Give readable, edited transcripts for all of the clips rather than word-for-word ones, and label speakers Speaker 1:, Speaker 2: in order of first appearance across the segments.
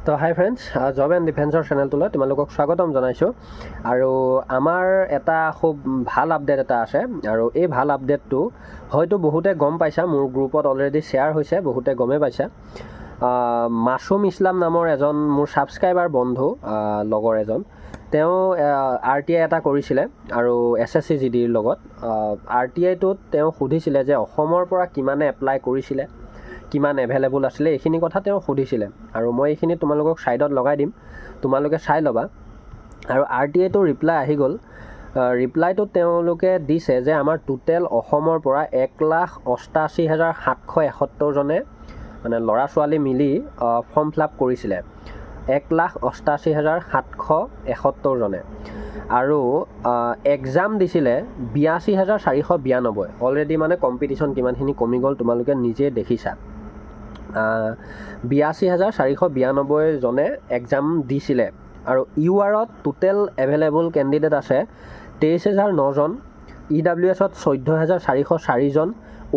Speaker 1: তো হাই friends, job and ডিফেন্সৰ চেনেলটোলৈ তোমালোকক স্বাগতম জনাইছোঁ। আৰু আমাৰ এটা খুব ভাল আপডেট এটা আছে, আৰু এই ভাল আপডেটটো হয়তো বহুতে গম পাইছা, মোৰ গ্ৰুপত অলৰেডি শ্বেয়াৰ হৈছে, বহুতে গমেই পাইছা। মাছুম ইছলাম নামৰ এজন মোৰ ছাবস্ক্ৰাইবাৰ বন্ধু, লগৰ এজন, তেওঁ RTI এটা কৰিছিলে আৰু SSC GDৰ লগত। RTIটোত তেওঁ সুধিছিলে যে অসমৰ পৰা কিমানে এপ্লাই কৰিছিলে, কিমান এভেইলেবল আছিলে, এইখিনি কথা তেওঁ সুধিছিলে। আৰু মই এইখিনি তোমালোকক ছাইডত লগাই দিম, তোমালোকে চাই ল'বা। আৰু RTIটো ৰিপ্লাই আহি গ'ল। ৰিপ্লাইটোত তেওঁলোকে দিছে যে আমাৰ টোটেল অসমৰ পৰা 1,88,771 জনে মানে ল'ৰা ছোৱালী মিলি ফৰ্ম ফিল আপ কৰিছিলে, 1,88,771 জনে। আৰু এক্সাম দিছিলে 82,492। অলৰেডি মানে কম্পিটিশ্যন কিমানখিনি কমি গ'ল তোমালোকে নিজে দেখিছা। 82,492 জনে এক্সাম দিছিলে। আৰু URত টোটেল এভেইলেবল কেণ্ডিডেট আছে 23,009 জন, EWSত 14,404 জন,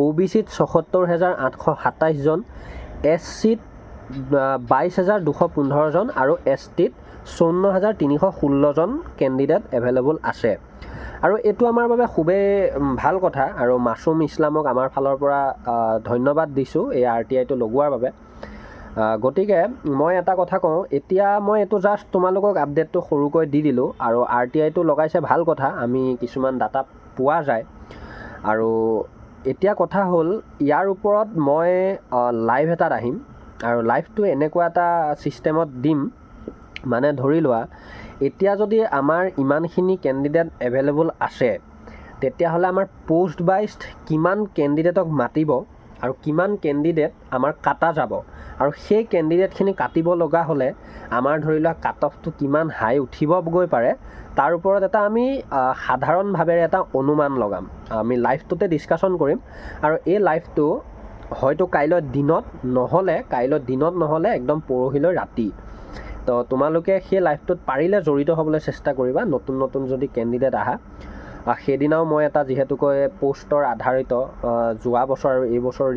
Speaker 1: OBCত 74,827 জন, SCত 22,215 জন আৰু STত 54,316 জন কেণ্ডিডেট এভেইলেবল আছে। আৰু এইটো আমাৰ বাবে খুবেই ভাল কথা, আৰু মাছুম ইছলামক আমাৰ ফালৰ পৰা ধন্যবাদ দিছোঁ এই RTIটো লগোৱাৰ বাবে। গতিকে মই এটা কথা কওঁ, এতিয়া মই এইটো জাষ্ট তোমালোকক আপডেটটো সৰুকৈ দি দিলোঁ। আৰু RTIটো লগাইছে ভাল কথা, আমি কিছুমান ডাটা পোৱা যায়। আৰু এতিয়া কথা হ'ল, ইয়াৰ ওপৰত মই লাইভ এটাত আহিম, আৰু লাইভটো এনেকুৱা এটা ছিষ্টেমত দিম, মানে ধৰি লোৱা এতিয়া যদি আমাৰ ইমানখিনি কেণ্ডিডেট এভেইলেবল আছে, তেতিয়াহ'লে আমাৰ পোষ্ট ৱাইজ কিমান কেণ্ডিডেটক মাতিব আৰু কিমান কেণ্ডিডেট আমাৰ কাটা যাব, আৰু সেই কেণ্ডিডেটখিনি কাটিব লগা হ'লে আমাৰ ধৰি লোৱা কাট অফটো কিমান হাই উঠিবগৈ পাৰে, তাৰ ওপৰত এটা আমি সাধাৰণভাৱেৰে এটা অনুমান লগাম। আমি লাইভটোতে ডিছকাশ্যন কৰিম। আৰু এই লাইভটো হয়তো কাইলৈ দিনত নহ'লে একদম পৰহিলৈ ৰাতি। তো তোমালোকে সেই লাইভটোত পাৰিলে জড়িত হ'বলৈ চেষ্টা কৰিবা, নতুন যদি কেণ্ডিডেট আহা। সেইদিনাও মই এটা যিহেতুকৈ পোষ্টৰ আধাৰিত যোৱা বছৰ আৰু এই বছৰ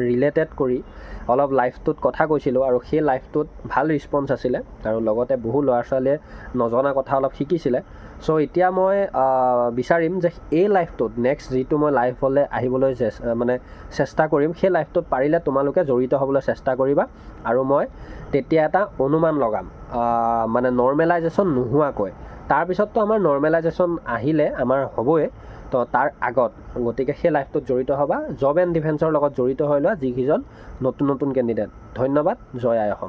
Speaker 1: ৰিলেটেড কৰি অলপ লাইভটোত কথা কৈছিলোঁ, আৰু সেই লাইভটোত ভাল ৰিছপঞ্চ আছিলে, আৰু লগতে বহু ল'ৰা ছোৱালীয়ে নজনা কথা অলপ শিকিছিলে। ছ' এতিয়া মই বিচাৰিম যে এই লাইভটোত নেক্সট যিটো মই লাইভলৈ আহিবলৈ মানে চেষ্টা কৰিম, সেই লাইভটোত পাৰিলে তোমালোকে জড়িত হ'বলৈ চেষ্টা কৰিবা। আৰু মই তেতিয়া এটা অনুমান লগাম, মানে নৰ্মেলাইজেশ্যন নোহোৱাকৈ। তাৰপিছততো আমাৰ নৰ্মেলাইজেশ্যন আহিলে আমাৰ হ'বই, তো তাৰ আগত। গতিকে সেই লাইভটোত জড়িত হ'বা, জব এণ্ড ডিফেন্সৰ লগত জড়িত হৈ লোৱা যিকেইজন নতুন কেণ্ডিডেট। ধন্যবাদ। জয় আই অসম।